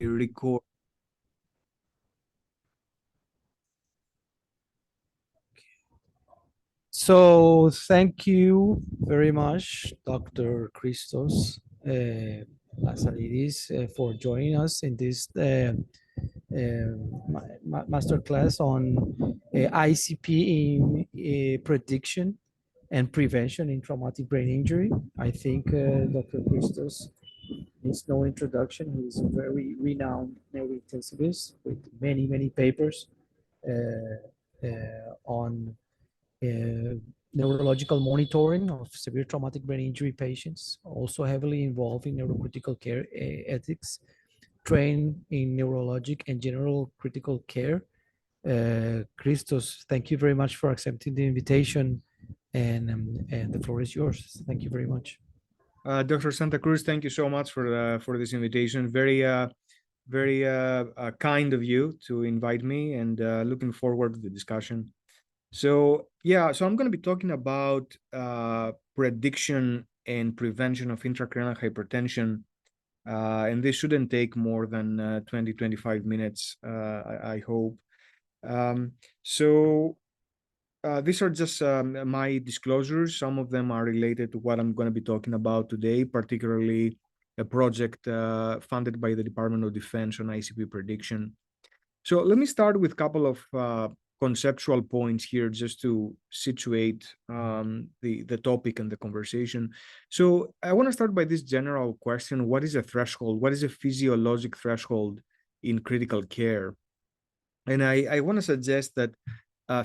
record. So thank you very much, Dr. Christos Lazaridis, for joining us in this masterclass on ICP in prediction and prevention in traumatic brain injury. I think Dr. Christos needs no introduction. He's a very renowned neurointensivist with many, many papers on neurological monitoring of severe traumatic brain injury patients, also heavily involved in neurocritical care ethics, trained in neurologic and general critical care. Christos, thank you very much for accepting the invitation, and the floor is yours. Thank you very much. Dr. Santa Cruz, thank you so much for this invitation. Very kind of you to invite me, and looking forward to the discussion. So I'm going to be talking about prediction and prevention of intracranial hypertension, and this shouldn't take more than 20-25 minutes, I hope. These are just my disclosures. Some of them are related to what I'm going to be talking about today, particularly a project funded by the Department of Defense on ICP prediction. So let me start with a couple of conceptual points here just to situate the topic and the conversation. So I want to start by this general question: what is a threshold? What is a physiologic threshold in critical care? And I want to suggest that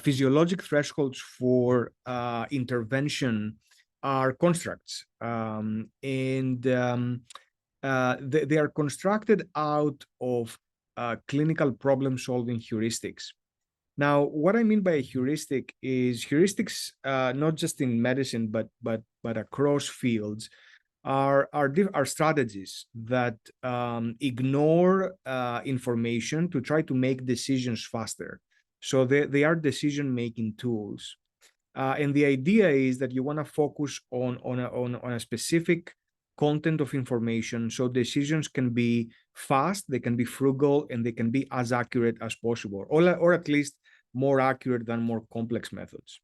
physiologic thresholds for intervention are constructs, and they are constructed out of clinical problem-solving heuristics. Now, what I mean by a heuristic is heuristics, not just in medicine but across fields, are strategies that ignore information to try to make decisions faster. So they are decision-making tools. And the idea is that you want to focus on a specific content of information so decisions can be fast, they can be frugal, and they can be as accurate as possible, or at least more accurate than more complex methods.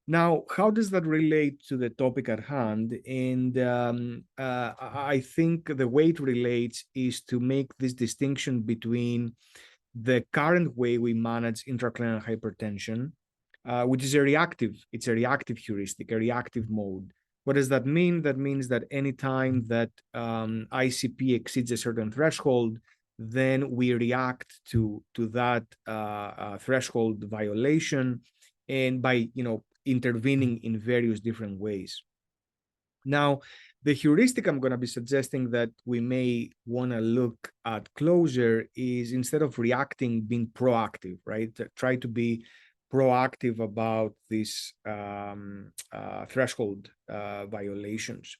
Now, how does that relate to the topic at hand? And I think the way it relates is to make this distinction between the current way we manage intracranial hypertension, which is a reactive heuristic, a reactive mode. What does that mean? That means that anytime that ICP exceeds a certain threshold, then we react to that threshold violation, and by intervening in various different ways. Now, the heuristic I'm going to be suggesting that we may want to look at closer is, instead of reacting, being proactive, right? Try to be proactive about these threshold violations.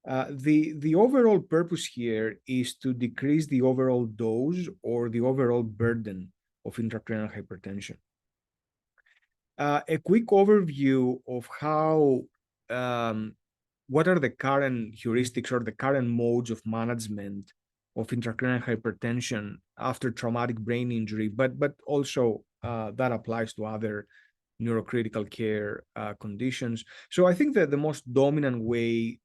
The overall purpose here is to decrease the overall dose or the overall burden of intracranial hypertension. A quick overview of how what are the current heuristics or the current modes of management of intracranial hypertension after traumatic brain injury, but also that applies to other neurocritical care conditions. So I think that the most dominant way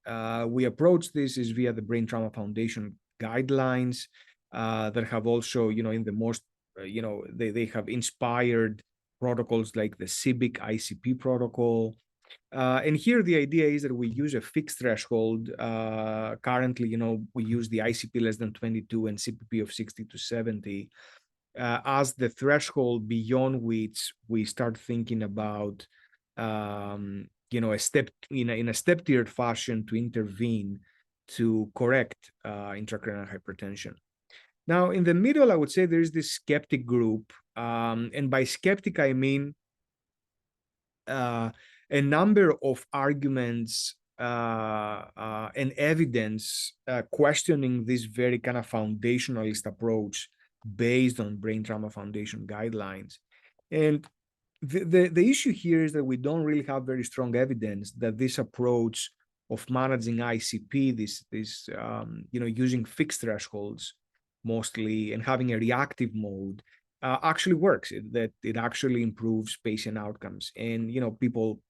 we approach this is via the Brain Trauma Foundation guidelines that have also, in the most, they have inspired protocols like the CIBIC ICP protocol. And here the idea is that we use a fixed threshold. Currently, we use the ICP less than 22 and CPP of 60 to 70 as the threshold beyond which we start thinking about, a step in a step-tiered fashion to intervene to correct intracranial hypertension. Now, in the middle, I would say there is this skeptic group, and by skeptic I mean a number of arguments and evidence questioning this very kind of foundationalist approach based on Brain Trauma Foundation guidelines. And the issue here is that we don't really have very strong evidence that this approach of managing ICP, this using fixed thresholds, mostly, and having a reactive mode actually works. That it actually improves patient outcomes. And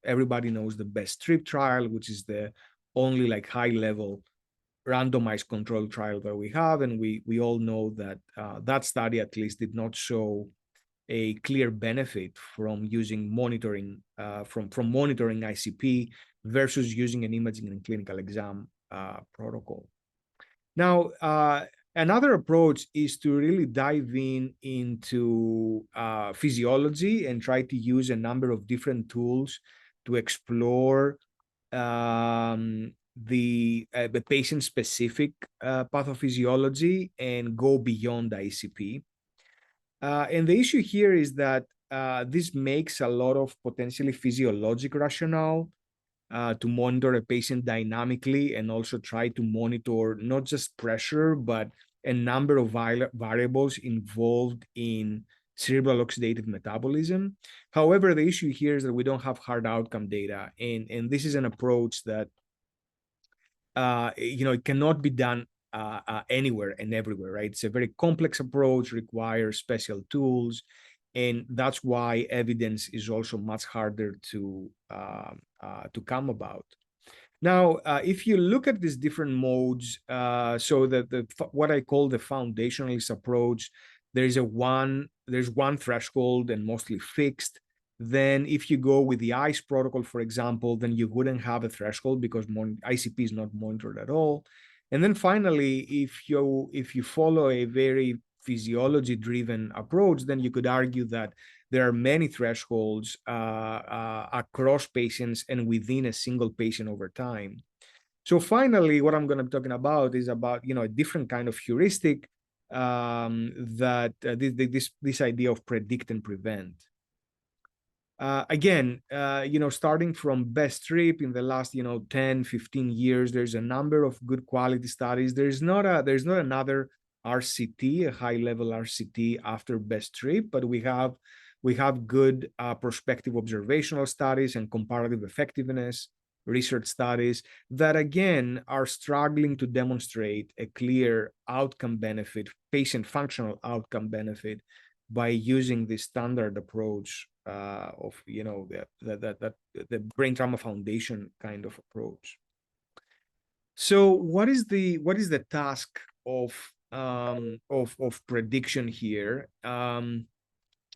everybody knows the best trip trial, which is the only like high level randomized control trial that we have, and we all know that that study at least did not show a clear benefit from using monitoring from monitoring ICP versus using an imaging and clinical exam protocol. Now, another approach is to really dive into physiology and try to use a number of different tools to explore the patient-specific pathophysiology and go beyond ICP. And the issue here is that this makes a lot of potentially physiologic rationale to monitor a patient dynamically and also try to monitor not just pressure, but a number of variables involved in cerebral oxidative metabolism. However, the issue here is that we don't have hard outcome data. And this is an approach that, it cannot be done anywhere and everywhere, right? It's a very complex approach, requires special tools, and that's why evidence is also much harder to come about. Now, if you look at these different modes, so that what I call the foundationalist approach, there's one threshold and mostly fixed. Then if you go with the ICE protocol, for example, then you wouldn't have a threshold because ICP is not monitored at all. And then finally, if you follow a very physiology-driven approach, then you could argue that there are many thresholds across patients and within a single patient over time. So finally, what I'm going to be talking about is about a different kind of heuristic, that this idea of predict and prevent. Again, starting from best trip in the last 10, 15 years, there's a number of good quality studies. There's not another RCT, a high level RCT after best trip, but we have good prospective observational studies and comparative effectiveness research studies that again are struggling to demonstrate a clear outcome benefit, patient functional outcome benefit, by using the standard approach of the brain trauma foundation kind of approach. So what is the task of prediction here?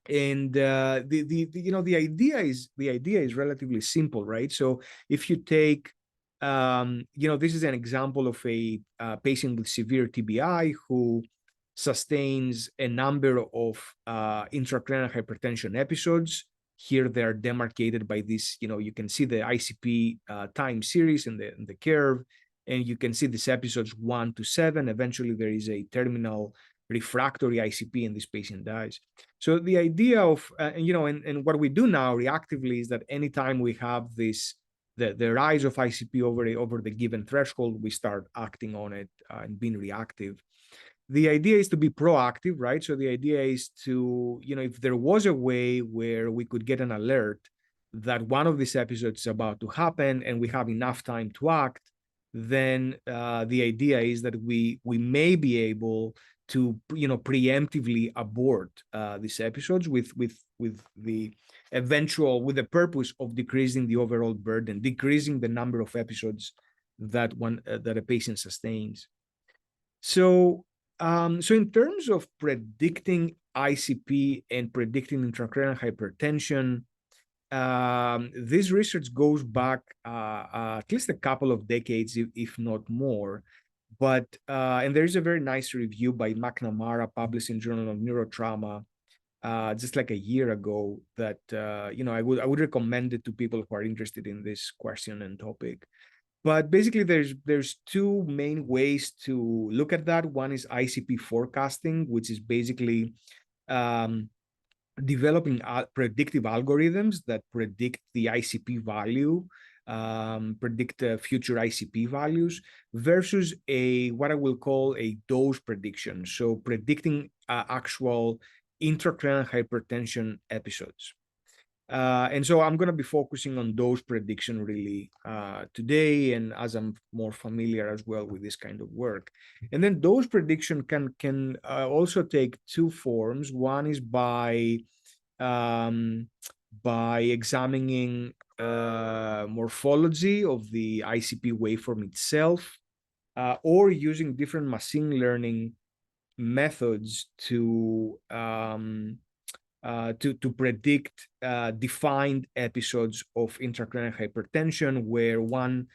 And the idea is relatively simple, right? So if you take this is an example of a patient with severe TBI who sustains a number of intracranial hypertension episodes. Here they are demarcated by this, you can see the ICP time series in the curve, and you can see these episodes 1 to 7. Eventually, there is a terminal refractory ICP and this patient dies. So the idea of, and what we do now reactively is that anytime we have this, the rise of ICP over the given threshold, we start acting on it and being reactive. The idea is to be proactive, right? So the idea is to, if there was a way where we could get an alert that one of these episodes is about to happen and we have enough time to act, then the idea is that we may be able to, preemptively abort these episodes with the purpose of decreasing the overall burden, decreasing the number of episodes that a patient sustains. So in terms of predicting ICP and predicting intracranial hypertension, this research goes back at least a couple of decades, if not more. But and there is a very nice review by McNamara published in Journal of Neurotrauma just like a year ago that I would recommend it to people who are interested in this question and topic. But basically, there's two main ways to look at that. One is ICP forecasting, which is basically developing predictive algorithms that predict the ICP value, predict future ICP values, versus what I will call a dose prediction. So predicting actual intracranial hypertension episodes. And so I'm going to be focusing on dose prediction really today, and as I'm more familiar as well with this kind of work. And then dose prediction can also take two forms. One is um, by examining morphology of the ICP waveform itself, or using different machine learning methods to predict defined episodes of intracranial hypertension, where one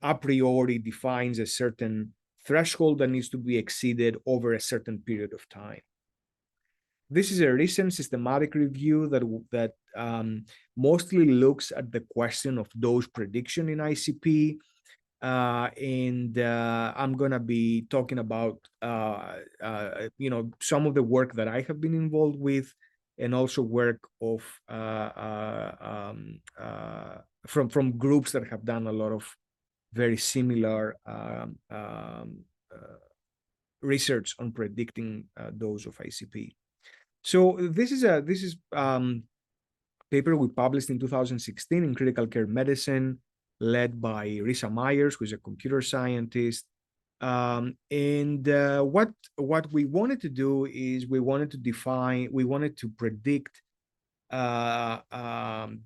a priori defines a certain threshold that needs to be exceeded over a certain period of time. This is a recent systematic review that mostly looks at the question of dose prediction in ICP. And I'm gonna be talking about some of the work that I have been involved with, and also work of from groups that have done a lot of very similar research on predicting dose of ICP. So this is paper we published in 2016 in Critical Care Medicine, led by Risa Myers, who's a computer scientist. And what we wanted to do is we wanted to predict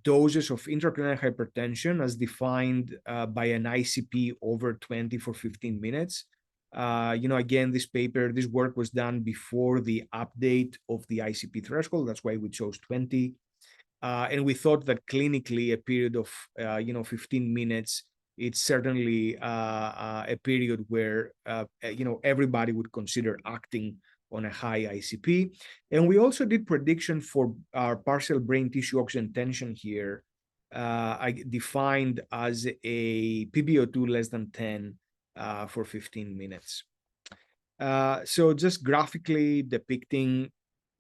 doses of intracranial hypertension as defined by an ICP over 20 for 15 minutes. Again, this work was done before the update of the ICP threshold. That's why we chose 20. And we thought that clinically a period of 15 minutes, it's certainly a period where everybody would consider acting on a high ICP. And we also did prediction for our partial brain tissue oxygen tension here, defined as a PbO2 less than 10 for 15 minutes. So just graphically depicting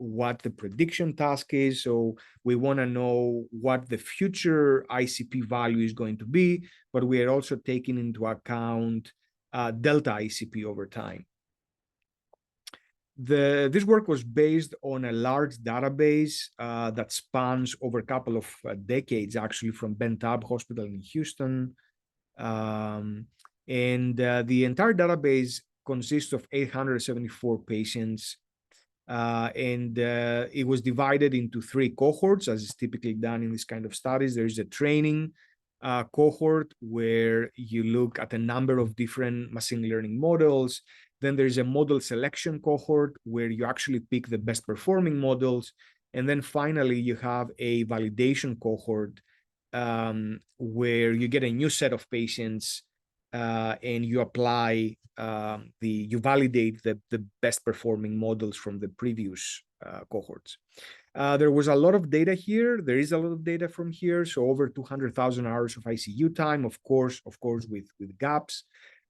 what the prediction task is. So we want to know what the future ICP value is going to be, but we are also taking into account delta ICP over time. This work was based on a large database that spans over a couple of decades, actually, from Ben Taub Hospital in Houston. And the entire database consists of 874 patients. And it was divided into 3 cohorts, as is typically done in this kind of studies. There is a training cohort where you look at a number of different machine learning models. Then there is a model selection cohort where you actually pick the best performing models. And then finally, you have a validation cohort where you get a new set of patients and you apply you validate the best performing models from the previous cohorts. There was a lot of data here. There is a lot of data from here. So over 200,000 hours of ICU time, of course, with gaps,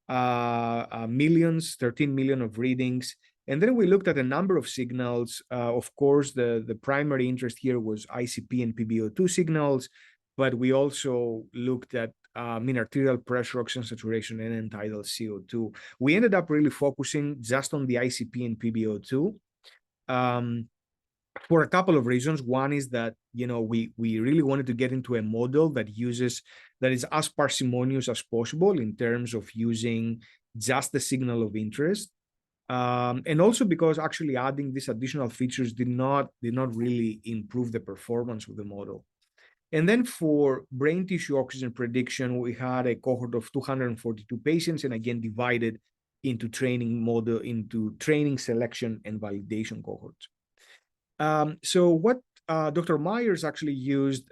13 million of readings. And then we looked at a number of signals. Of course, the primary interest here was ICP and PbO2 signals, but we also looked at mean arterial pressure, oxygen saturation, and end-tidal CO2. We ended up really focusing just on the ICP and PbO2 for a couple of reasons. One is that we really wanted to get into a model that is as parsimonious as possible in terms of using just the signal of interest. And also because actually adding these additional features did not really improve the performance of the model. And then for brain tissue oxygen prediction, we had a cohort of 242 patients, and again divided into training, selection, and validation cohorts. So what Dr. Myers actually used,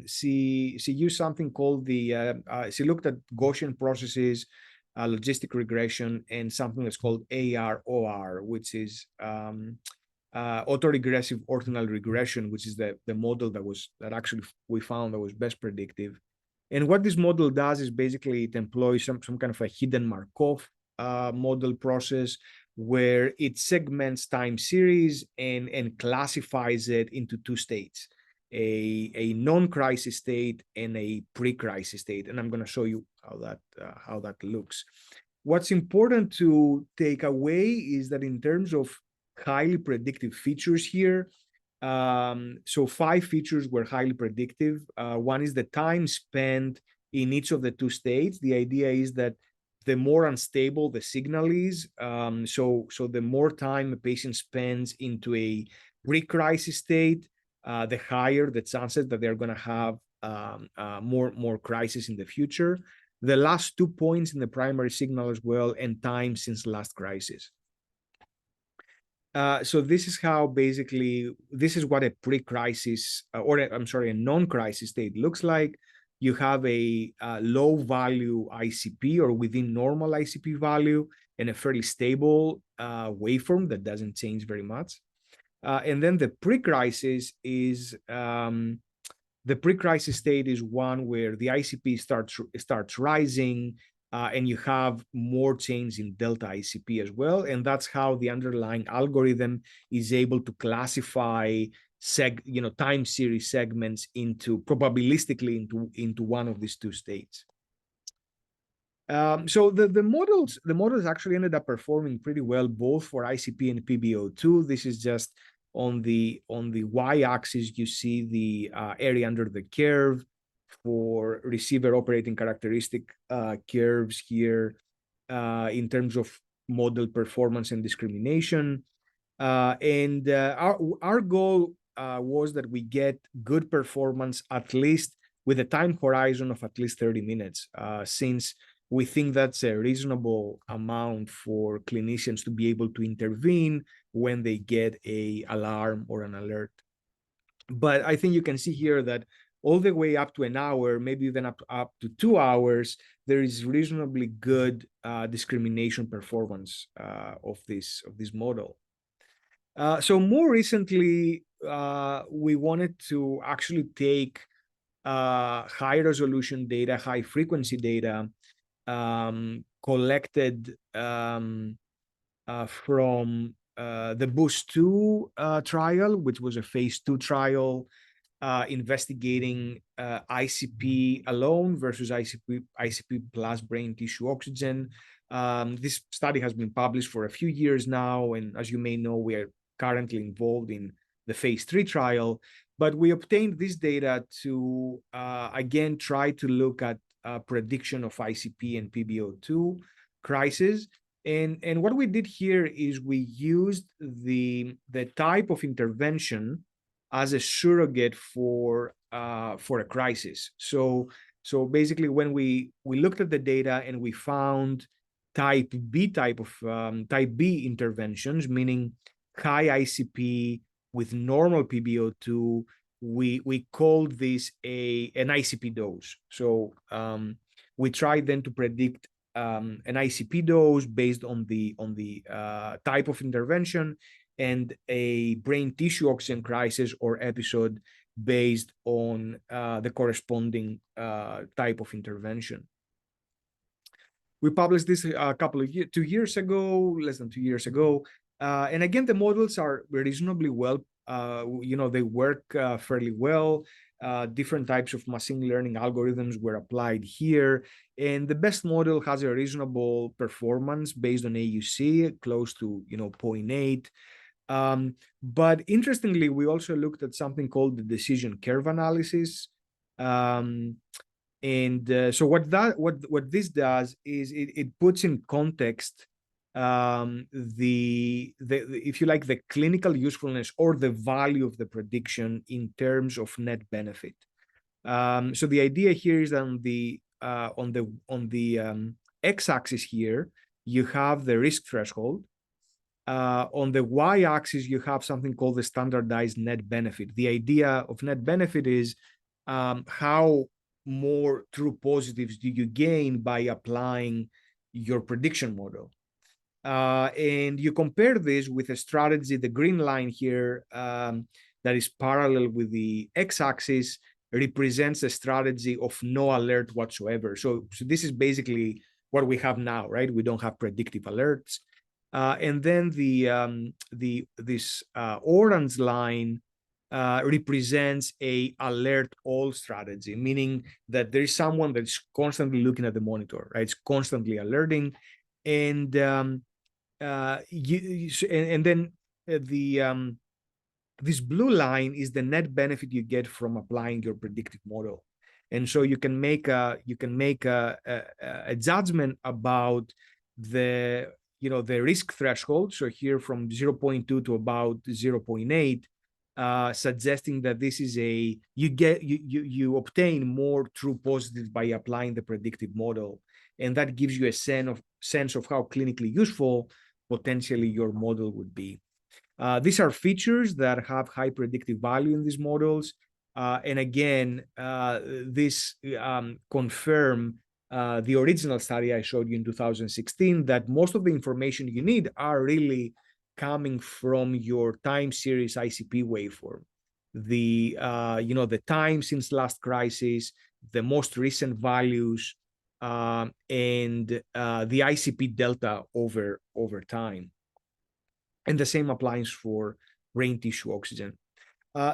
she used something called she looked at Gaussian processes, logistic regression, and something that's called AR-OR, which is autoregressive ordinal regression, which is the model that actually we found that was best predictive. And what this model does is basically it employs some kind of a hidden Markov model process where it segments time series and classifies it into 2 states, a non-crisis state and a pre-crisis state. And I'm going to show you how that looks. What's important to take away is that in terms of highly predictive features here, So 5 features were highly predictive. One is the time spent in each of the 2 states. The idea is that the more unstable the signal is, so the more time a patient spends into a pre-crisis state, the higher the chances that they're going to have more crisis in the future. The last 2 points in the primary signal as well, and time since last crisis. So this is how basically, this is what a pre-crisis, a non-crisis state looks like. You have a low value ICP or within normal ICP value and a fairly stable waveform that doesn't change very much. And then the pre-crisis state is one where the ICP starts rising, and you have more change in delta ICP as well. And that's how the underlying algorithm is able to classify time series segments probabilistically into one of these 2 states. So the models actually ended up performing pretty well both for ICP and PbO2. This is just on the y-axis, you see the area under the curve for receiver operating characteristic curves here in terms of model performance and discrimination. And our goal was that we get good performance, at least with a time horizon of at least 30 minutes, since we think that's a reasonable amount for clinicians to be able to intervene when they get an alarm or an alert. But I think you can see here that all the way up to an hour, maybe even up to 2 hours, there is reasonably good discrimination performance of this model. So more recently, we wanted to actually take high resolution data, high frequency data collected from the Boost 2 trial, which was a phase 2 trial investigating ICP alone versus ICP plus brain tissue oxygen. This study has been published for a few years now, and as you may know, we are currently involved in the phase 3 trial. But we obtained this data to, again, try to look at prediction of ICP and PbO2 crisis. And what we did here is we used the type of intervention as a surrogate for a crisis. So basically, when we looked at the data and we found type B interventions, meaning high ICP with normal PbO2, we called this an ICP dose. So we tried then to predict an ICP dose based on the type of intervention, and a brain tissue oxygen crisis or episode based on the corresponding type of intervention. We published this a couple of years, 2 years ago, less than 2 years ago. And again, the models are reasonably well, they work fairly well. Different types of machine learning algorithms were applied here. And the best model has a reasonable performance based on AUC, close to 0.8. But interestingly, we also looked at something called the decision curve analysis. So what this does is it puts in context if you like, the clinical usefulness or the value of the prediction in terms of net benefit. So the idea here is on the x-axis here, you have the risk threshold. On the y-axis, you have something called the standardized net benefit. The idea of net benefit is how more true positives do you gain by applying your prediction model. And you compare this with a strategy, the green line here, that is parallel with the x-axis, represents a strategy of no alert whatsoever. So this is basically what we have now, right? We don't have predictive alerts. And then this orange line represents a alert all strategy, meaning that there is someone that's constantly looking at the monitor, right? It's constantly alerting, and then this blue line is the net benefit you get from applying your predictive model. And so you can make a judgment about the the risk threshold. So here from 0.2 to about 0.8, suggesting that this is you obtain more true positives by applying the predictive model, and that gives you a sense of how clinically useful potentially your model would be. These are features that have high predictive value in these models. And again, this confirm the original study I showed you in 2016, that most of the information you need are really coming from your time series ICP waveform. The time since last crisis, the most recent values, and the ICP delta over time. And the same applies for brain tissue oxygen.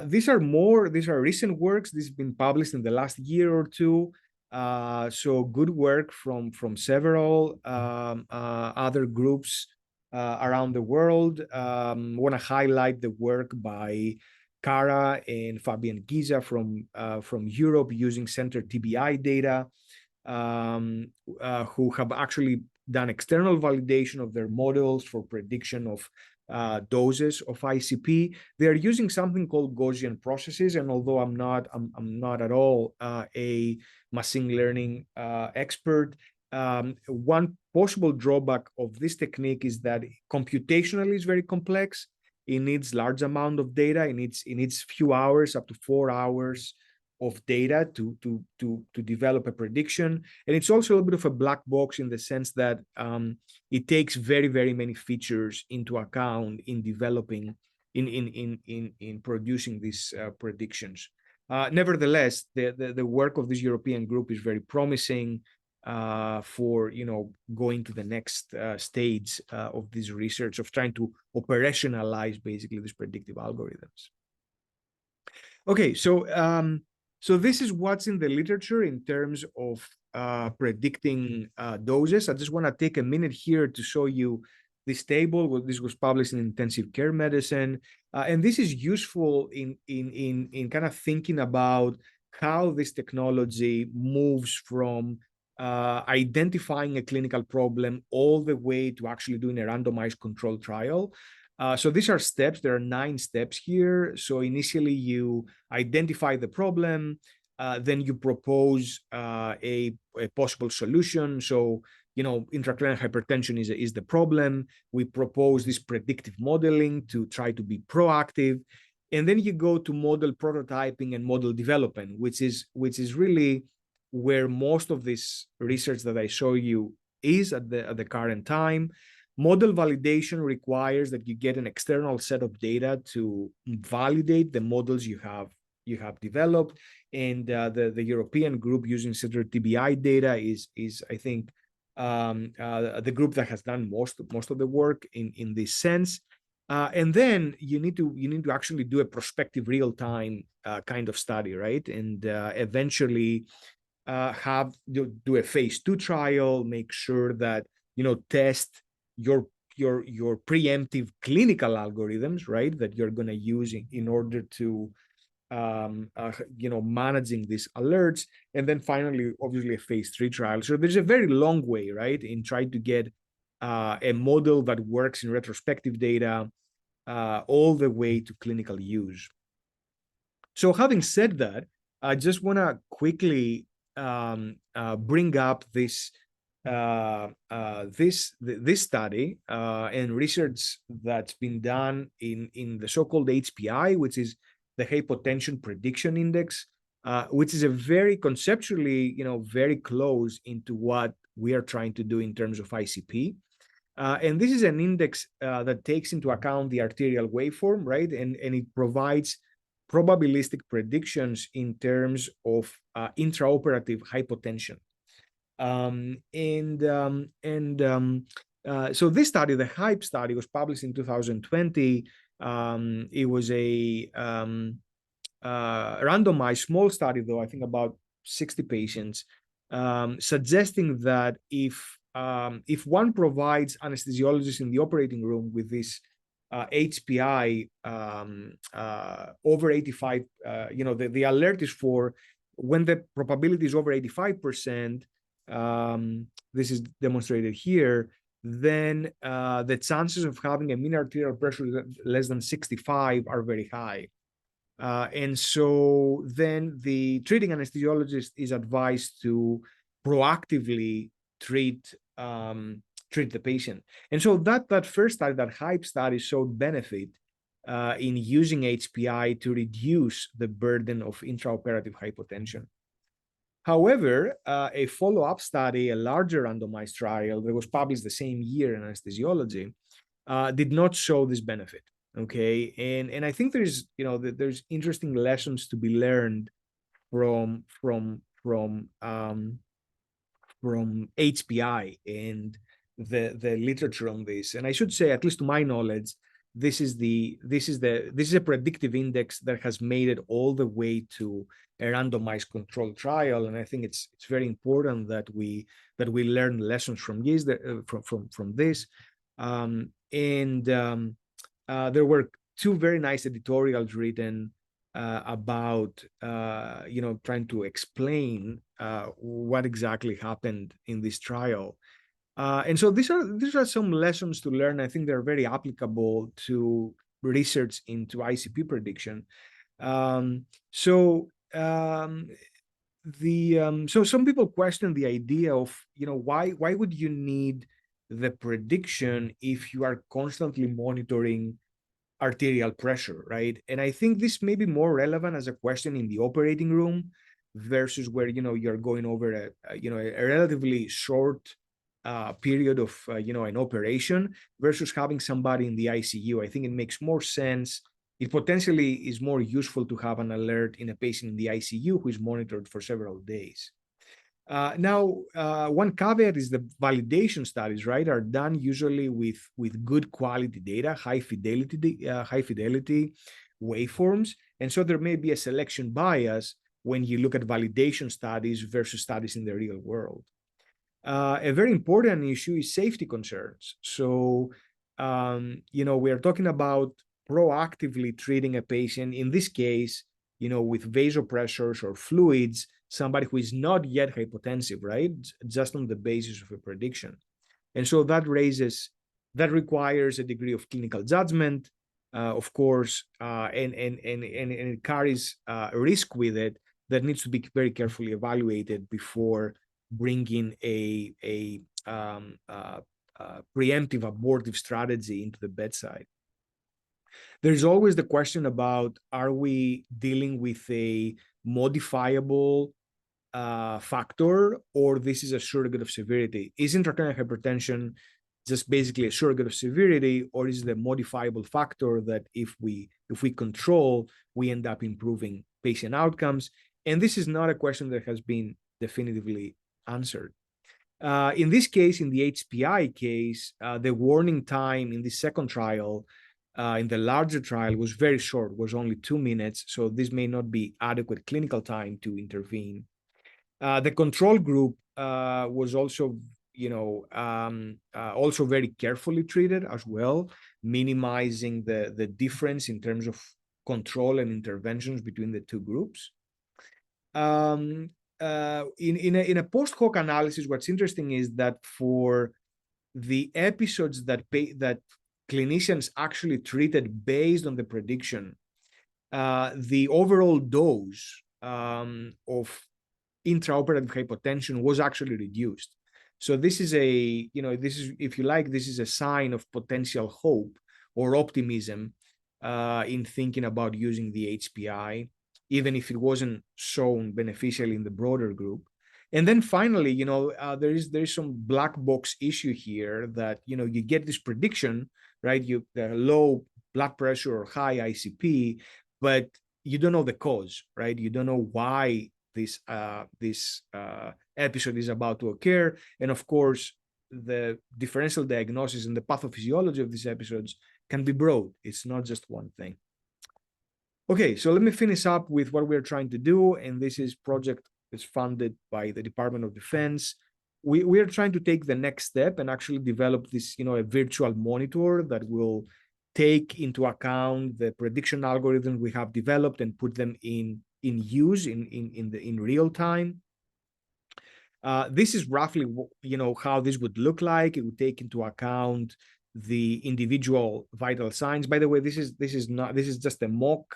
These are recent works. This has been published in the last year or two. So good work from several other groups around the world. Want to highlight the work by Cara and Fabian Giza from Europe using center TBI data, who have actually done external validation of their models for prediction of doses of ICP. They are using something called Gaussian processes, and although I'm not at all a machine learning expert, one possible drawback of this technique is that computationally it's very complex. It needs large amount of data. It needs few hours, up to 4 hours of data to develop a prediction. And it's also a little bit of a black box in the sense that it takes very, very many features into account in developing, in producing these predictions. Nevertheless, the work of this European group is very promising for going to the next stage of this research, of trying to operationalize basically these predictive algorithms. Okay, so this is what's in the literature in terms of predicting doses. I just want to take a minute here to show you this table. This was published in Intensive Care Medicine, and this is useful in kind of thinking about how this technology moves from identifying a clinical problem all the way to actually doing a randomized controlled trial. So these are steps. There are 9 steps here. So initially you identify the problem, then you propose a possible solution. So, intracranial hypertension is the problem. We propose this predictive modeling to try to be proactive. And then you go to model prototyping and model development, which is really where most of this research that I show you is at the current time. Model validation requires that you get an external set of data to validate the models you have developed, and the European group using center TBI data is I think the group that has done most of the work in this sense. And then you need to actually do a prospective real time kind of study, right? And eventually do a phase 2 trial, make sure that test your preemptive clinical algorithms, right, that you're going to use in order to managing these alerts, and then finally obviously a phase 3 trial. So there's a very long way, right, in trying to get a model that works in retrospective data all the way to clinical use. So having said that, I just want to quickly bring up this study and research that's been done in the so-called HPI, which is the hypotension prediction index, which is a very conceptually, very close into what we are trying to do in terms of ICP. And this is an index that takes into account the arterial waveform, right? And it provides probabilistic predictions in terms of intraoperative hypotension. So this study, the HYPE study, was published in 2020. It was a randomized small study, though, I think about 60 patients, suggesting that if one provides anesthesiologists in the operating room with this HPI over 85, the alert is for when the probability is over 85%, this is demonstrated here, then the chances of having a mean arterial pressure less than 65 are very high. And so then the treating anesthesiologist is advised to proactively treat treat the patient. And so that first study, that HYPE study, showed benefit in using HPI to reduce the burden of intraoperative hypotension. However, a follow-up study, a larger randomized trial that was published the same year in anesthesiology, did not show this benefit. Okay, and I think there's interesting lessons to be learned from HPI and the literature on this. And I should say, at least to my knowledge, this is a predictive index that has made it all the way to a randomized controlled trial. And I think it's very important that we learn lessons from this. There were two very nice editorials written about trying to explain what exactly happened in this trial. And so these are some lessons to learn. I think they're very applicable to research into ICP prediction. So some people question the idea of why would you need the prediction if you are constantly monitoring arterial pressure, right? And I think this may be more relevant as a question in the operating room versus where you're going over a relatively short period of an operation versus having somebody in the ICU. I think it makes more sense. It potentially is more useful to have an alert in a patient in the ICU who is monitored for several days. One caveat is the validation studies, right, are done usually with good quality data, high fidelity waveforms, and so there may be a selection bias when you look at validation studies versus studies in the real world. A very important issue is safety concerns. So, we are talking about proactively treating a patient, in this case, with vasopressors or fluids, somebody who is not yet hypotensive, right? Just on the basis of a prediction. And so that requires a degree of clinical judgment, of course, and it carries a risk with it that needs to be very carefully evaluated before bringing a preemptive abortive strategy into the bedside. There's always the question about, are we dealing with a modifiable factor, or this is a surrogate of severity? Is intracranial hypertension just basically a surrogate of severity, or is it a modifiable factor that if we control, we end up improving patient outcomes? And this is not a question that has been definitively answered. In this case, in the HPI case, the warning time in the second trial, in the larger trial, was very short, was only 2 minutes. So this may not be adequate clinical time to intervene. The control group was also, also very carefully treated as well, minimizing the difference in terms of control and interventions between the two groups. In a post hoc analysis, what's interesting is that for the episodes that clinicians actually treated based on the prediction, the overall dose of intraoperative hypotension was actually reduced. So this is if you like, this is a sign of potential hope or optimism in thinking about using the HPI, even if it wasn't shown beneficial in the broader group. And then finally, there is some black box issue here that, you get this prediction, right? The low blood pressure or high ICP, but you don't know the cause, right? You don't know why this episode is about to occur. And of course, the differential diagnosis and the pathophysiology of these episodes can be broad. It's not just one thing. Okay, so let me finish up with what we're trying to do. And this project is funded by the Department of Defense. We are trying to take the next step and actually develop this, a virtual monitor that will take into account the prediction algorithms we have developed and put them in use in real time. This is roughly, how this would look like. It would take into account the individual vital signs. By the way, this is just a mock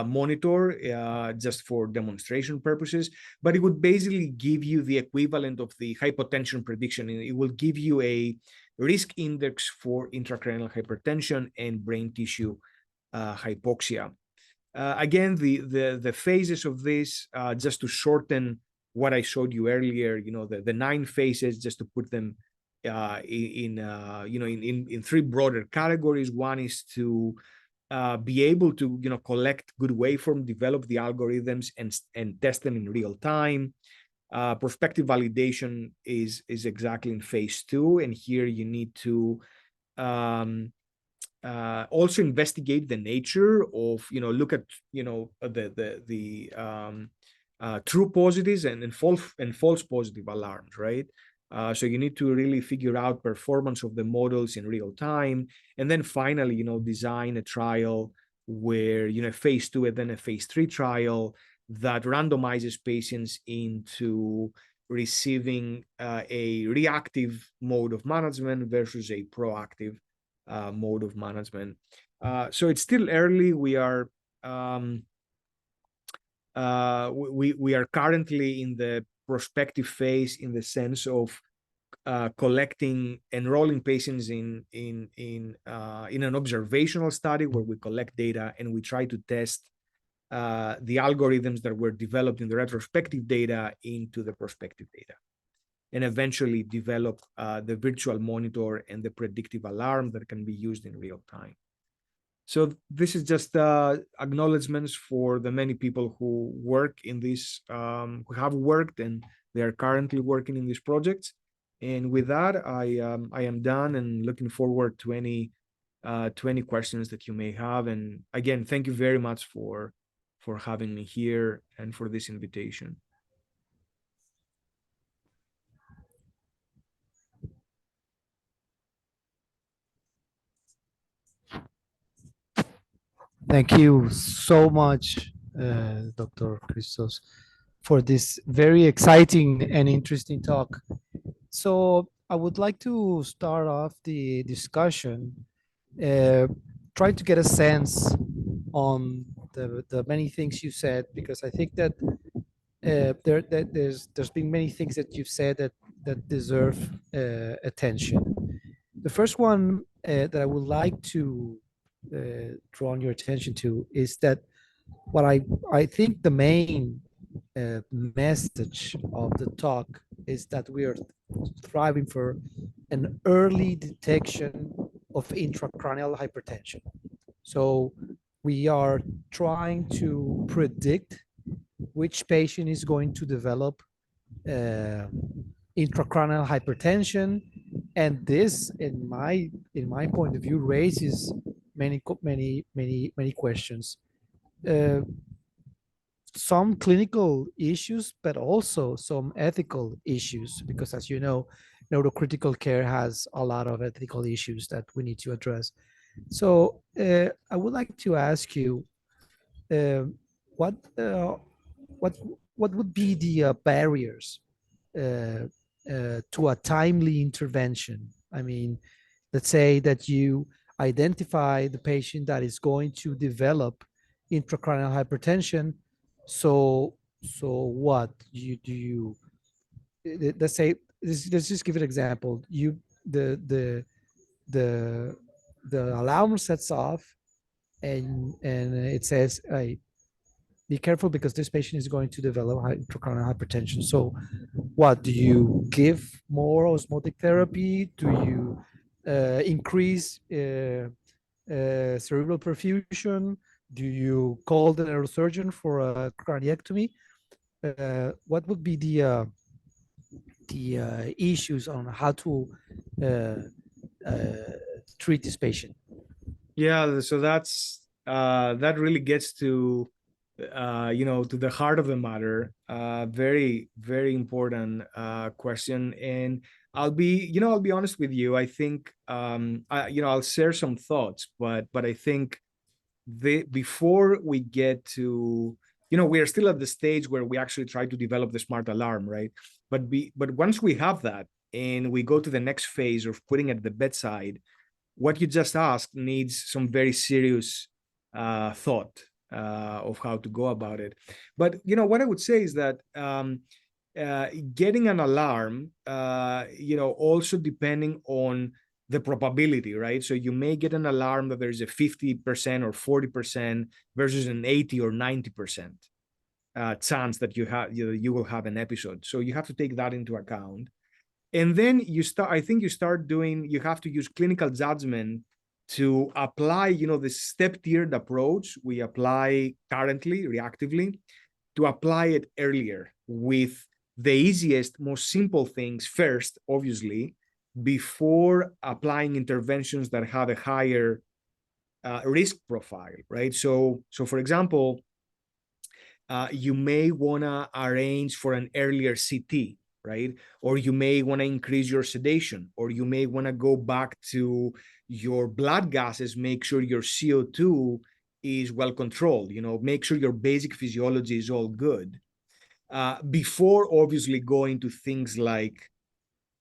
monitor, just for demonstration purposes, but it would basically give you the equivalent of the hypotension prediction. It will give you a risk index for intracranial hypertension and brain tissue hypoxia. Again, the phases of this, just to shorten what I showed you earlier, the 9 phases, just to put them in 3 broader categories. One is to be able to collect good waveform, develop the algorithms, and test them in real time. Prospective validation is exactly in phase 2, and here you need to also investigate the nature of, look at the true positives and false positive alarms, right? So you need to really figure out performance of the models in real time, and then finally, design a trial where, phase 2 and then a phase 3 trial that randomizes patients into receiving a reactive mode of management versus a proactive mode of management. So it's still early. We are currently in the prospective phase, in the sense of enrolling patients in an observational study where we collect data and we try to test the algorithms that were developed in the retrospective data into the prospective data, and eventually develop the virtual monitor and the predictive alarm that can be used in real time. So this is just acknowledgements for the many people who work in this, who have worked and they are currently working in these projects. And with that, I am done and looking forward to any questions that you may have. And again, thank you very much for having me here and for this invitation. Thank you so much, Dr. Christos, for this very exciting and interesting talk. So I would like to start off the discussion, uh, trying to get a sense on the many things you said, because I think that there's been many things that you've said that deserve attention. The first one that I would like to draw on your attention to is that what I think the main message of the talk is that we are striving for an early detection of intracranial hypertension. So we are trying to predict which patient is going to develop intracranial hypertension, and this, in my point of view, raises many questions. Some clinical issues, but also some ethical issues, because as you know, neurocritical care has a lot of ethical issues that we need to address. So I would like to ask you, uh, what uh, what what would be the barriers to a timely intervention? I mean, let's say that you identify the patient that is going to develop intracranial hypertension. So what you let's say, let's just give an example. The the alarm sets off, and it says, hey, be careful because this patient is going to develop intracranial hypertension. So what do you give more osmotic therapy? Do you increase cerebral perfusion? Do you call the neurosurgeon for a craniectomy? What would be the issues on how to uh, uh, treat this patient? Yeah, so that really gets to to the heart of the matter. Very important question, and I'll be honest with you. I think, I'll share some thoughts, but I think before we get to, we are still at the stage where we actually try to develop the smart alarm, right? But once we have that and we go to the next phase of putting it at the bedside, what you just asked needs some very serious thought of how to go about it. But what I would say is that getting an alarm, also depending on the probability, right? So you may get an alarm that there's a 50% or 40% versus an 80 or 90% chance that you will have an episode. So you have to take that into account. And then I think you have to use clinical judgment to apply, the step tiered approach we apply currently reactively, to apply it earlier with the easiest, most simple things first, obviously, before applying interventions that have a higher risk profile, right? So for example, you may want to arrange for an earlier CT, right? Or you may want to increase your sedation, or you may want to go back to your blood gases, make sure your CO2 is well controlled, make sure your basic physiology is all good. Before obviously going to things like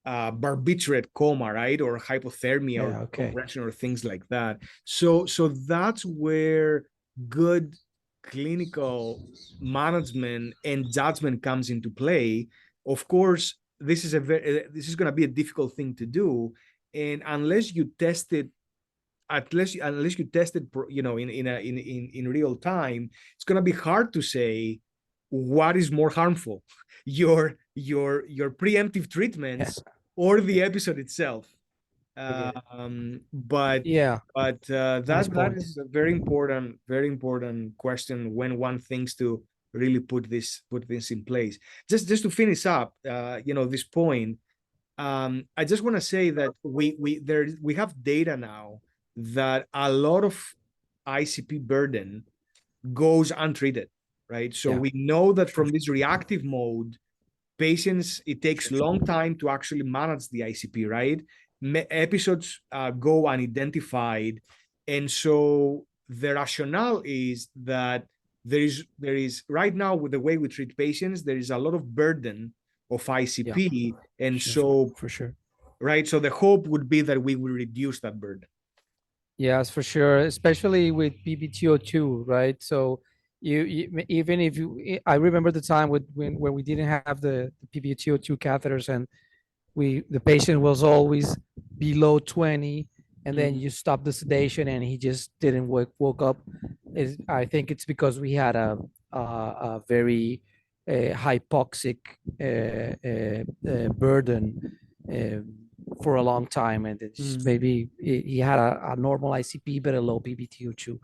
barbiturate coma, right? Or hypothermia or Yeah. Okay. compression or things like that. So that's where good clinical management and judgment comes into play. Of course, this is going to be a difficult thing to do, and unless you test it, in real time, it's going to be hard to say what is more harmful, your preemptive Yeah. treatments or the episode itself. I get it. But Yeah. Nice that point. is a very important question when one thinks to really put this in place. Just to finish up, this point, I just want to say that we have data now that a lot of ICP burden goes untreated, right? So Yeah. we know that Sure. from this reactive mode, patients, it takes Sure. long time to actually manage the ICP, right? Episodes go unidentified, and so the rationale is that there is right now, with the way we treat patients, there is a lot of burden of Yeah. ICP, and Sure. so For sure. right, so the hope would be that we will reduce that burden. Yes, for sure, especially with PBTO2, right? So even if I remember the time when we didn't have the PBTO2 catheters, and the patient was always below 20, and then Mm, you stop the sedation and he just didn't woke up. I think it's because we had a very hypoxic burden for a long time, and it's mm, maybe he had a normal ICP but a low PBTO2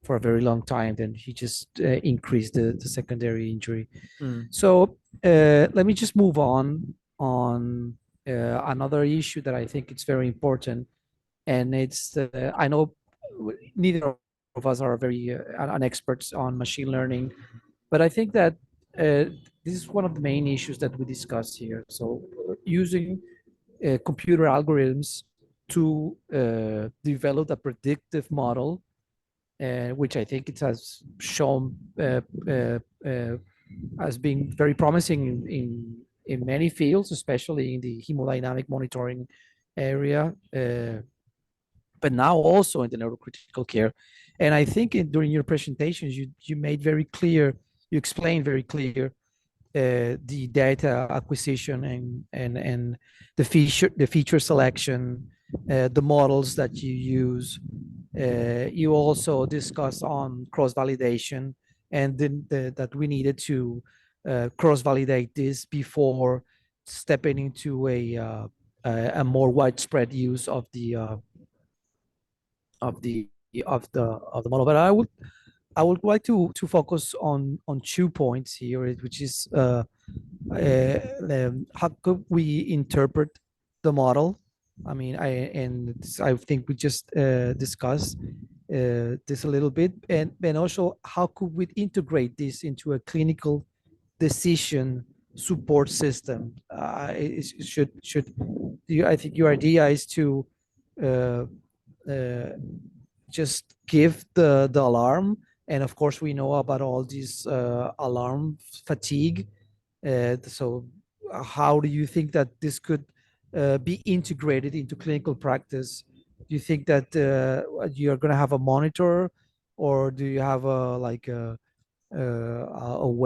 for a very long time. Then he just increased the secondary injury. mm, So let me just move on another issue that I think it's very important, and it's I know neither of us are very an experts on machine learning, but I think that this is one of the main issues that we discuss here. So using computer algorithms to develop a predictive model, which I think it has shown as being very promising in many fields, especially in the hemodynamic monitoring area, but now also in the neurocritical care. And I think during your presentations, you made very clear, you explained very clear the data acquisition and the feature selection, the models that you use. You also discussed on cross validation, and then that we needed to cross validate this before stepping into a more widespread use of the model. But I would like to focus on 2 points here, which is how could we interpret the model? I mean, I think we just discussed this a little bit, and also how could we integrate this into a clinical decision support system. Should you, I think your idea is to uh, uh, just give the alarm, and of course we know about all these alarm fatigue. So how do you think that this could be integrated into clinical practice? Do you think that you're going to have a monitor, or do you have a like a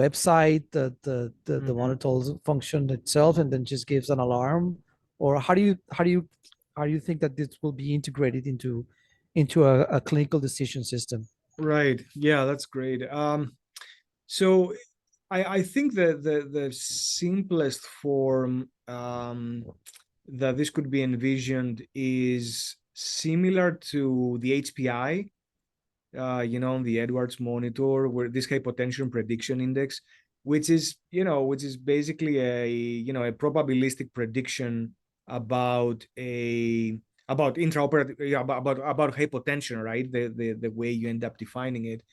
website that the Mhm. monitors function itself and then just gives an alarm, or how do you think that this will be integrated into a clinical decision system? Right. Yeah, that's great. So I think that the simplest form that this could be envisioned is similar to the HPI, the Edwards monitor, where this hypotension prediction index, which is basically a probabilistic prediction about a about intraoperative, yeah, about hypotension, right? The way you end up defining it.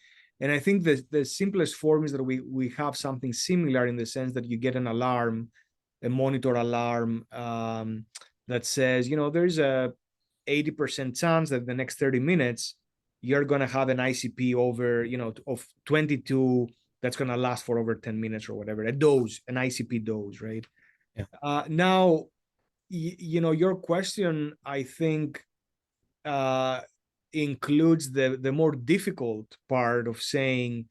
And I think the simplest form is that we have something similar in the sense that you get an alarm, a monitor alarm, that says, there's a 80% chance that the next 30 minutes you're going to have an ICP over, of 22 that's going to last for over 10 minutes or whatever, a dose, an ICP dose, right? Yeah. Now, your question, I think, uh, includes the more difficult part of saying,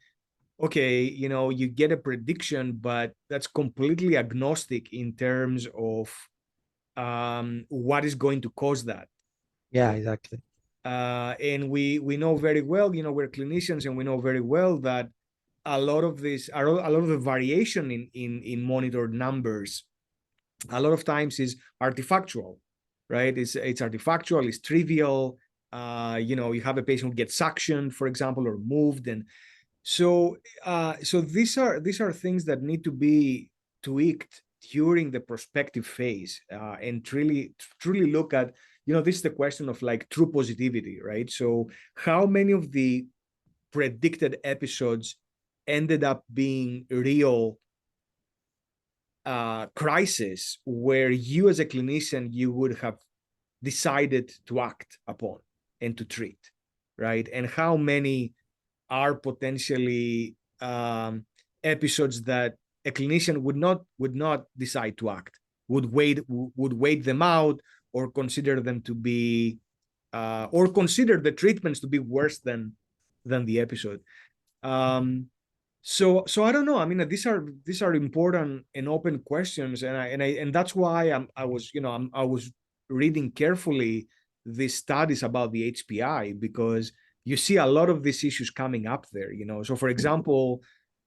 okay, you get a prediction, but that's completely agnostic in terms of what is going to cause that. Yeah, exactly. And we know very well, we're clinicians, and we know very well that a lot of the variation in monitored numbers a lot of times is artifactual, right? It's artifactual, it's trivial. You have a patient who gets suctioned, for example, or moved, and so these are things that need to be tweaked during the prospective phase, and truly look at, this is the question of like true positivity, right? So how many of the predicted episodes ended up being real crisis where you as a clinician you would have decided to act upon and to treat, right? And how many are potentially episodes that a clinician would not decide to act, would wait them out, or consider them to be or consider the treatments to be worse than the episode. Um, so I don't know. I mean, these are important and open questions, and that's why I was reading carefully these studies about the HPI, because you see a lot of these issues coming up there. So for example,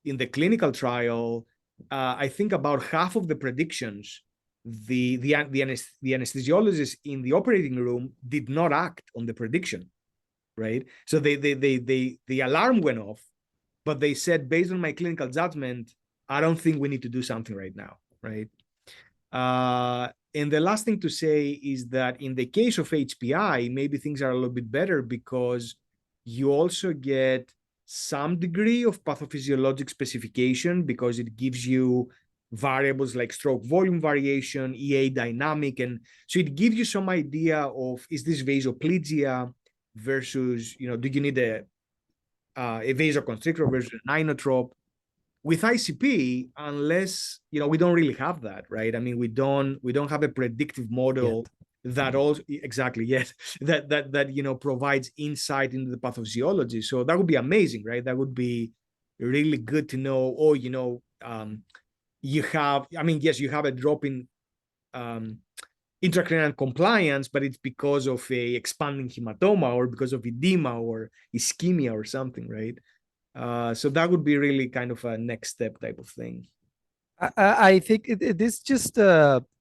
in the clinical trial, I think about half of the predictions, the anesthesiologist in the operating room did not act on the prediction, right? So the alarm went off, but they said, based on my clinical judgment, I don't think we need to do something right now, right? And the last thing to say is that in the case of HPI, maybe things are a little bit better because you also get some degree of pathophysiologic specification, because it gives you variables like stroke volume variation, EA dynamic. And so it gives you some idea of, is this vasoplegia versus, do you need a vasoconstrictor versus an inotrope? With ICP, unless we don't really have that, right? I mean, we don't have a predictive Yet. model that also exactly, yes, that provides insight into the pathophysiology. So that would be amazing, right? That would be really good to know. Or you have, I mean, yes, you have a drop in um, intracranial compliance, but it's because of a expanding hematoma or because of edema or ischemia or something, right? So that would be really kind of a next step type of thing. I think this just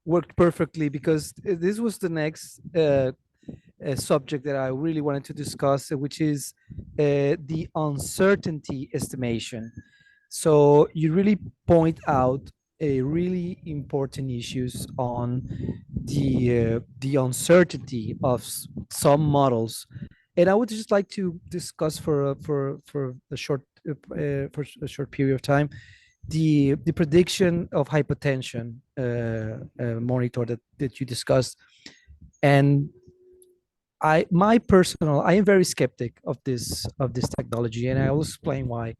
worked perfectly because this was the next subject that I really wanted to discuss, which is the uncertainty estimation. So you really point out a really important issues on the uncertainty of some models, and I would just like to discuss for a short period of time the prediction of hypotension monitor that you discussed. And I am very skeptic of this technology, and I will explain why.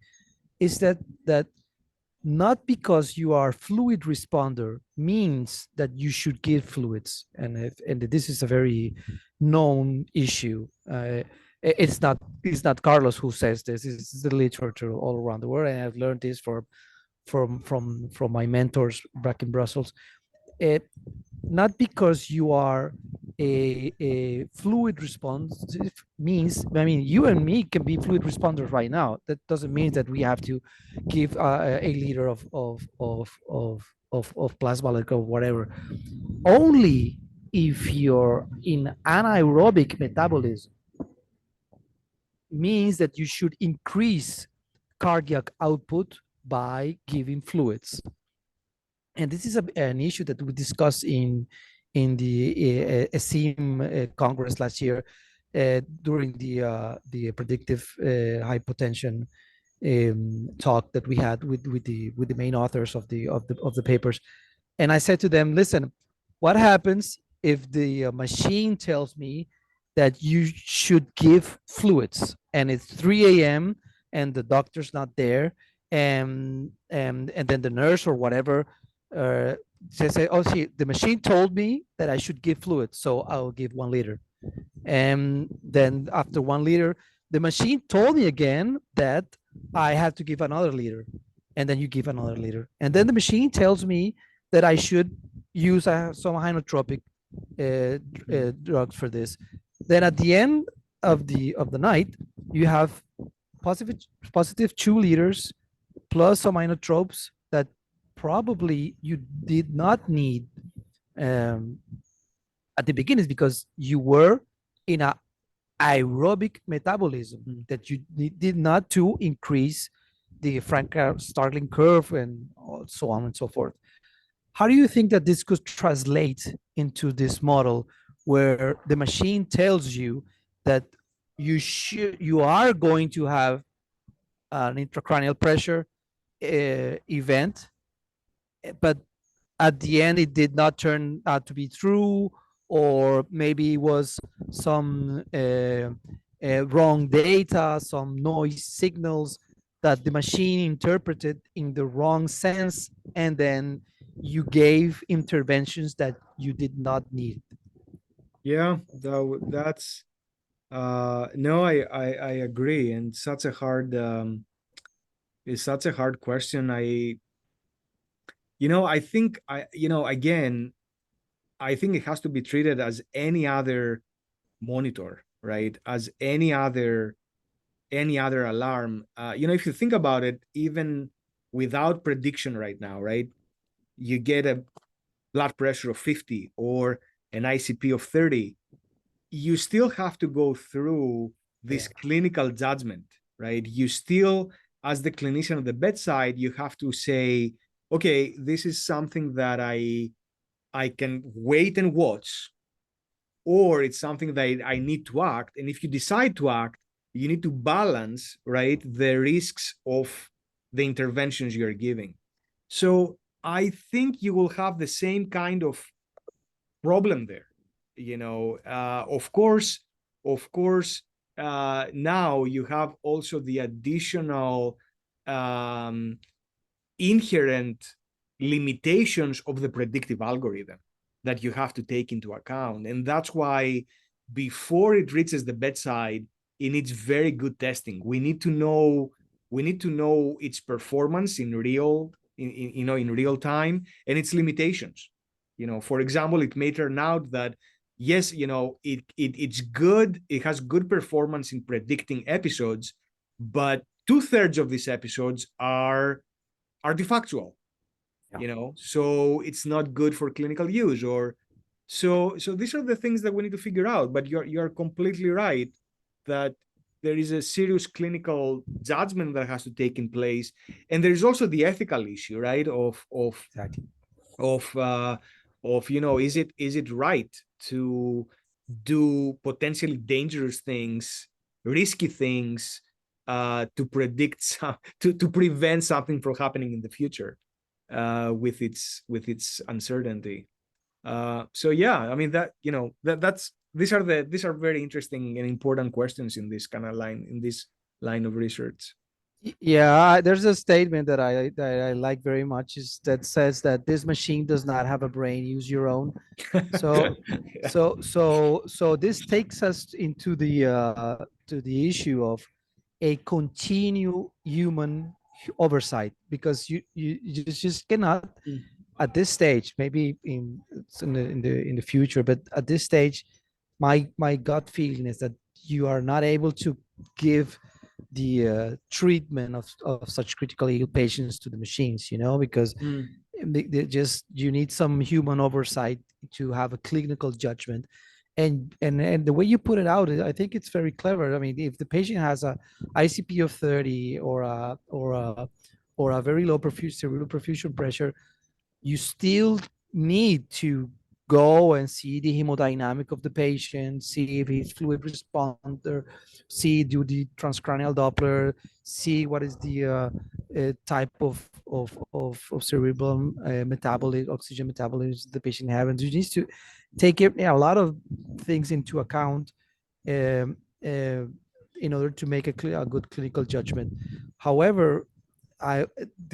Is that not because you are fluid responder means that you should give fluids, and this is a very known issue. It's not Carlos who says this. It's the literature all around the world, and I've learned this from my mentors back in Brussels. It not because you are a fluid responsive means, I mean, you and me can be fluid responders right now. That doesn't mean that we have to give a liter of plasma, like, or whatever. Only if you're in anaerobic metabolism means that you should increase cardiac output by giving fluids. And this is an issue that we discussed in the S.A.S Congress last year during the predictive hypotension talk that we had with the main authors of the papers. And I said to them, listen, what happens if the machine tells me that you should give fluids and it's 3 a.m. and the doctor's not there, and then the nurse or whatever say, oh, see, the machine told me that I should give fluids, so I'll give 1 liter. And then after 1 liter, the machine told me again that I have to give another liter, and then you give another liter, and then the machine tells me that I should use some inotropic drugs for this. Then at the end of the night, you have positive 2 liters plus some inotropes that probably you did not need at the beginning, because you were in a aerobic metabolism that you did not to increase the Frank-Starling curve and so on and so forth. How do you think that this could translate into this model where the machine tells you that you are going to have an intracranial pressure event, but at the end it did not turn out to be true, or maybe it was some wrong data, some noise signals that the machine interpreted in the wrong sense, and then you gave interventions that you did not need? Yeah, that's no, I agree, and it's such a hard question. I think again, I think it has to be treated as any other monitor, right? As any other alarm. If you think about it, even without prediction right now, right? You get a blood pressure of 50 or an ICP of 30, you still have to go through this clinical judgment, right? You still, as the clinician at the bedside, you have to say, okay, this is something that I can wait and watch, or it's something that I need to act. And if you decide to act, you need to balance, right, the risks of the interventions you're giving. So I think you will have the same kind of problem there. Of course, now you have also the additional um, inherent limitations of the predictive algorithm that you have to take into account. And that's why before it reaches the bedside, it needs very good testing. We need to know its performance in real time, and its limitations. For example, it may turn out that yes, it's good, it has good performance in predicting episodes, but 2/3 of these episodes are artifactual. So it's not good for clinical use. Or so these are the things that we need to figure out. But you're completely right that there is a serious clinical judgment that has to take in place, and there is also the ethical issue, right, Exactly. of is it right to do potentially dangerous things, risky things, to predict to prevent something from happening in the future with its uncertainty. So yeah, I mean that that's these are very interesting and important questions in this kind of line of research. Yeah, there's a statement that I like very much is that says that this machine does not have a brain, use your own. So Yeah. so this takes us into the to the issue of a continued human oversight, because you just cannot Mm. at this stage, maybe in the future, but at this stage, my gut feeling is that you are not able to give the treatment of such critically ill patients to the machines, because Mm. they just you need some human oversight to have a clinical judgment. And the way you put it out, I think it's very clever. I mean, if the patient has a ICP of 30 or a very low cerebral perfusion pressure, you still need to go and see the hemodynamic of the patient, see if he's fluid responder, see do the transcranial Doppler, see what is the type of cerebral metabolism, oxygen metabolism the patient has. And you need to take a lot of things into account um, uh, in order to make a good clinical judgment. However, I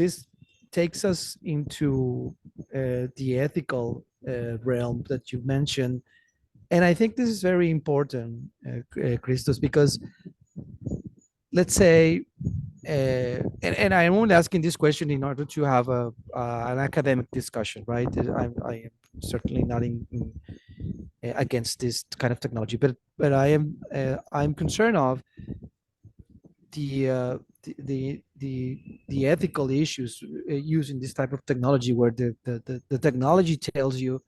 this takes us into the ethical realm that you mentioned, and I think this is very important, Christos, because let's say, and I'm only asking this question in order to have an academic discussion, right? I am certainly not against this kind of technology, but I'm concerned of the ethical issues using this type of technology, where the technology tells you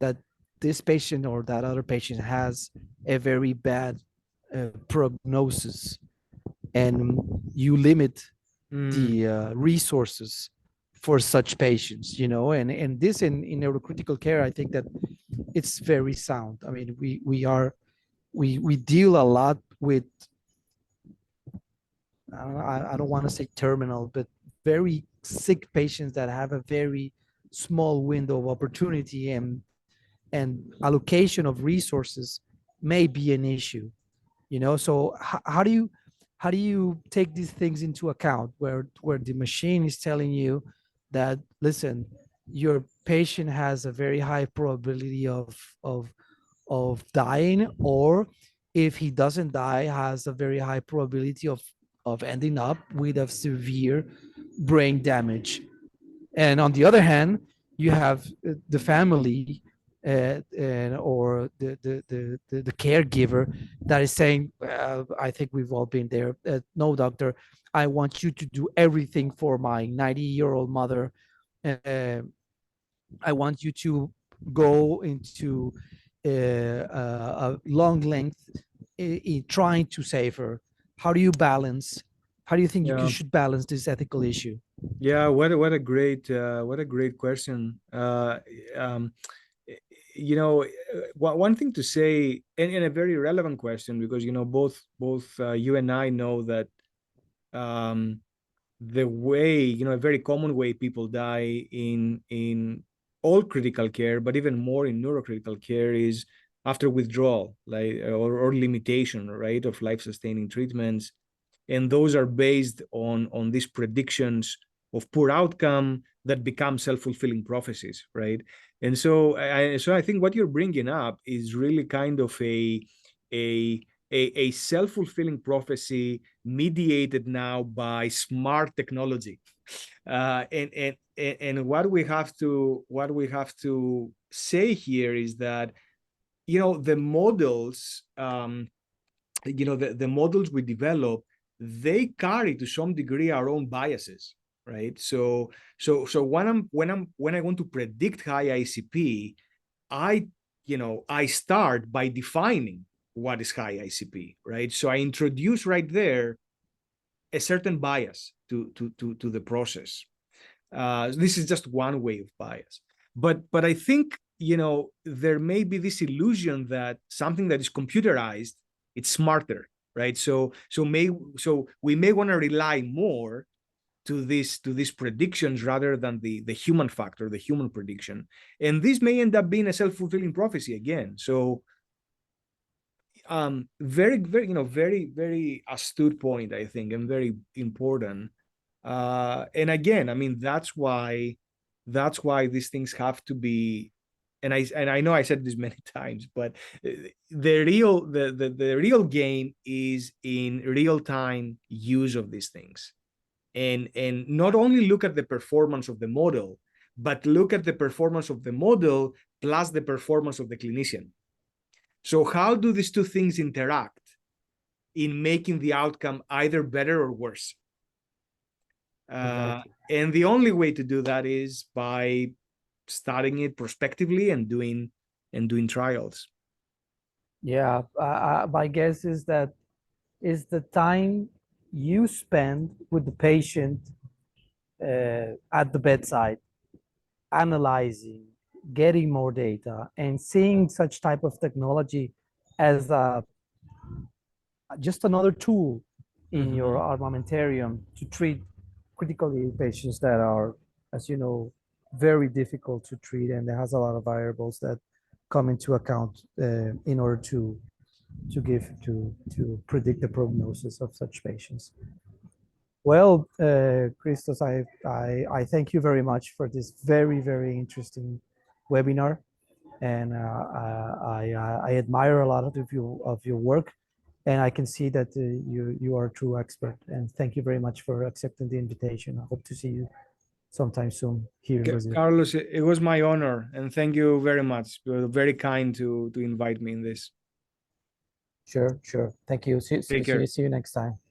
that this patient or that other patient has a very bad prognosis, and you limit Mm. the resources for such patients, and this in neurocritical care, I think that it's very sound. I mean, we deal a lot with, I don't want to say terminal, but very sick patients that have a very small window of opportunity, and allocation of resources may be an issue. So how do you take these things into account, where the machine is telling you that, listen, your patient has a very high probability of dying, or if he doesn't die, has a very high probability of ending up with a severe brain damage. And on the other hand, you have the family, or the caregiver that is saying, I think we've all been there. No, doctor, I want you to do everything for my 90-year-old mother. Uh, I want you to go into a long length in trying to save her. How do you balance? How do you think you Yeah. should balance this ethical issue? Yeah, what a great question. Um, one thing to say, and a very relevant question, because both you and I know that um, the way, a very common way people die in all critical care, but even more in neurocritical care, is after withdrawal, like or limitation, right, of life-sustaining treatments, and those are based on these predictions of poor outcome that become self-fulfilling prophecies, right? And so I think what you're bringing up is really kind of a a self-fulfilling prophecy mediated now by smart technology. And what we have to say here is that the models, the models we develop, they carry to some degree our own biases, right? So when I want to predict high ICP, I start by defining what is high ICP, right? So I introduce right there a certain bias to the process. This is just one way of bias, but I think there may be this illusion that something that is computerized, it's smarter. right? So we may want to rely more to these predictions rather than the human factor, the human prediction, and this may end up being a self-fulfilling prophecy again. So very very astute point, I think, and very important. And again, I mean, that's why these things have to be, and I know I said this many times, but the real game is in real time use of these things, and not only look at the performance of the model, but look at the performance of the model plus the performance of the clinician. So how do these two things interact in making the outcome either better or worse? Exactly. And the only way to do that is by studying it prospectively and doing trials. Yeah, my guess is that is the time you spend with the patient at the bedside, analyzing, getting more data, and seeing such type of technology as just another tool in your armamentarium to treat critically ill patients that are, as you know, very difficult to treat, and there has a lot of variables that come into account in order to predict the prognosis of such patients. Well, Christos, I thank you very much for this very interesting webinar, and I admire a lot of your work, and I can see that you are a true expert. And thank you very much for accepting the invitation. I hope to see you sometime soon here in Brazil. Carlos, it was my honor, and thank you very much. You were very kind to invite me in this. Sure. Thank you. Take care. See you next time.